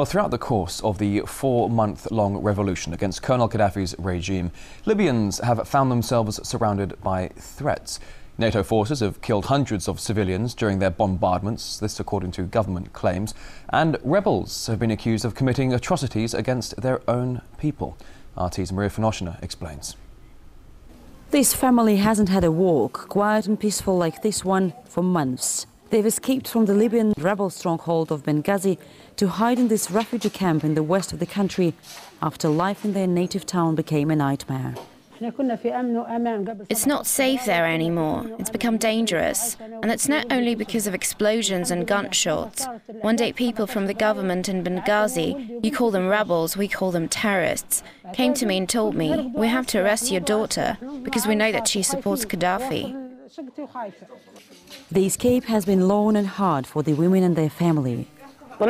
Well, throughout the course of the 4-month-long revolution against Colonel Gaddafi's regime, Libyans have found themselves surrounded by threats. NATO forces have killed hundreds of civilians during their bombardments, this according to government claims, and rebels have been accused of committing atrocities against their own people. RT's Maria Finoshina explains. This family hasn't had a walk, quiet and peaceful like this one, for months. They've escaped from the Libyan rebel stronghold of Benghazi to hide in this refugee camp in the west of the country after life in their native town became a nightmare. It's not safe there anymore. It's become dangerous. And it's not only because of explosions and gunshots. One day people from the government in Benghazi, you call them rebels, we call them terrorists, came to me and told me, we have to arrest your daughter because we know that she supports Gaddafi. The escape has been long and hard for the women and their family. I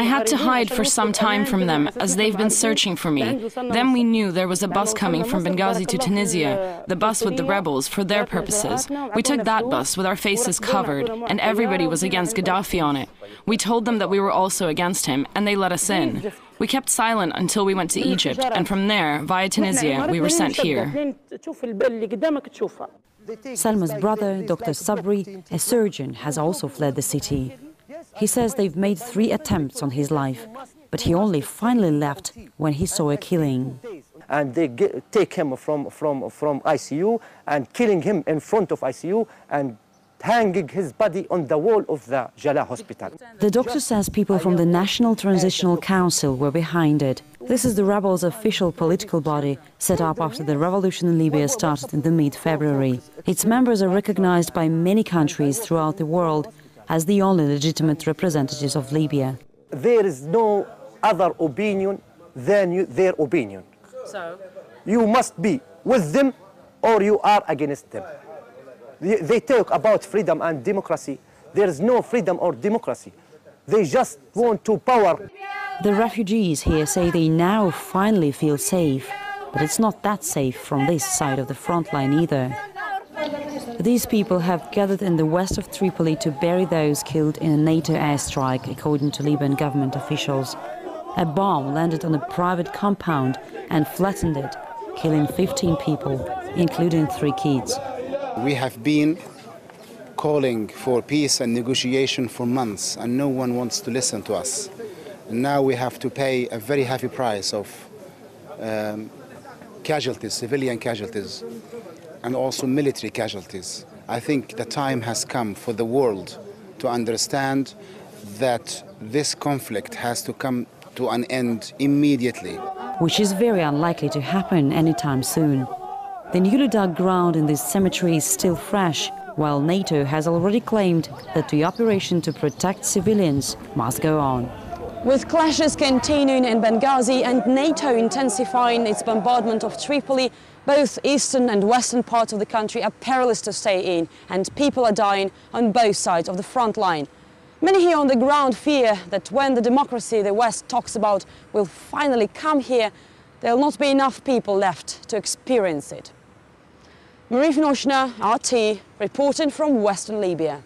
had to hide for some time from them, as they've been searching for me. Then we knew there was a bus coming from Benghazi to Tunisia, the bus with the rebels, for their purposes. We took that bus with our faces covered, and everybody was against Gaddafi on it. We told them that we were also against him, and they let us in. We kept silent until we went to Egypt, and from there, via Tunisia, we were sent here. Salma's brother, Dr. Sabri, a surgeon, has also fled the city. He says they've made 3 attempts on his life, but he only finally left when he saw a killing. And they take him from ICU and killing him in front of ICU and hanging his body on the wall of the Jalaa hospital. The doctor says people from the National Transitional Council were behind it. This is the rebels' official political body, set up after the revolution in Libya started in the mid-February. Its members are recognized by many countries throughout the world as the only legitimate representatives of Libya. There is no other opinion than their opinion. So? You must be with them or you are against them. They talk about freedom and democracy. There is no freedom or democracy. They just want to power. The refugees here say they now finally feel safe, but it's not that safe from this side of the front line either. These people have gathered in the west of Tripoli to bury those killed in a NATO airstrike, according to Libyan government officials. A bomb landed on a private compound and flattened it, killing 15 people, including 3 kids. We have been calling for peace and negotiation for months, and no one wants to listen to us. And now we have to pay a very heavy price of casualties, civilian casualties, and also military casualties. I think the time has come for the world to understand that this conflict has to come to an end immediately. Which is very unlikely to happen anytime soon. The newly dug ground in this cemetery is still fresh, while NATO has already claimed that the operation to protect civilians must go on. With clashes continuing in Benghazi and NATO intensifying its bombardment of Tripoli, both eastern and western parts of the country are perilous to stay in, and people are dying on both sides of the front line. Many here on the ground fear that when the democracy the West talks about will finally come here, there will not be enough people left to experience it. Maria Finoshina, RT, reporting from Western Libya.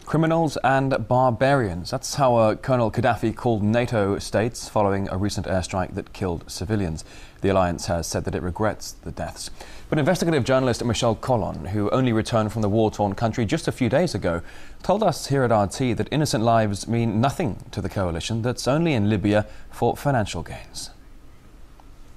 Criminals and barbarians. That's how Colonel Gaddafi called NATO states following a recent airstrike that killed civilians. The alliance has said that it regrets the deaths. But investigative journalist Michelle Collon, who only returned from the war-torn country just a few days ago, told us here at RT that innocent lives mean nothing to the coalition that's only in Libya for financial gains.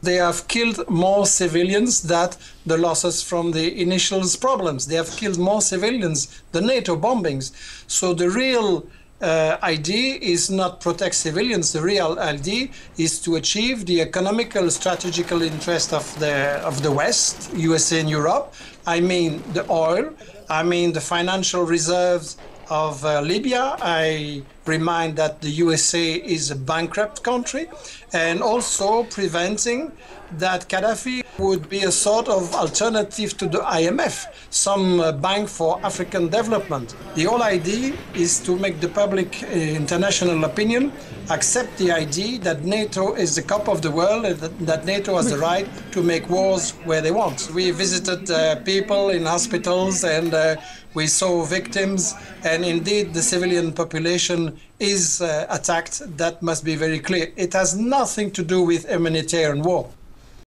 They have killed more civilians than the losses from the initial problems. They have killed more civilians than NATO bombings. So the real idea is not protect civilians. The real idea is to achieve the economical, strategical interest of the West, USA and Europe. I mean the oil. I mean the financial reserves of Libya. I remind that the USA is a bankrupt country, and also preventing that Gaddafi would be a sort of alternative to the IMF, some bank for African development. The whole idea is to make the public international opinion accept the idea that NATO is the cup of the world and that NATO has the right to make wars where they want. We visited people in hospitals and we saw victims, and indeed the civilian population is attacked, that must be very clear. It has nothing to do with humanitarian war.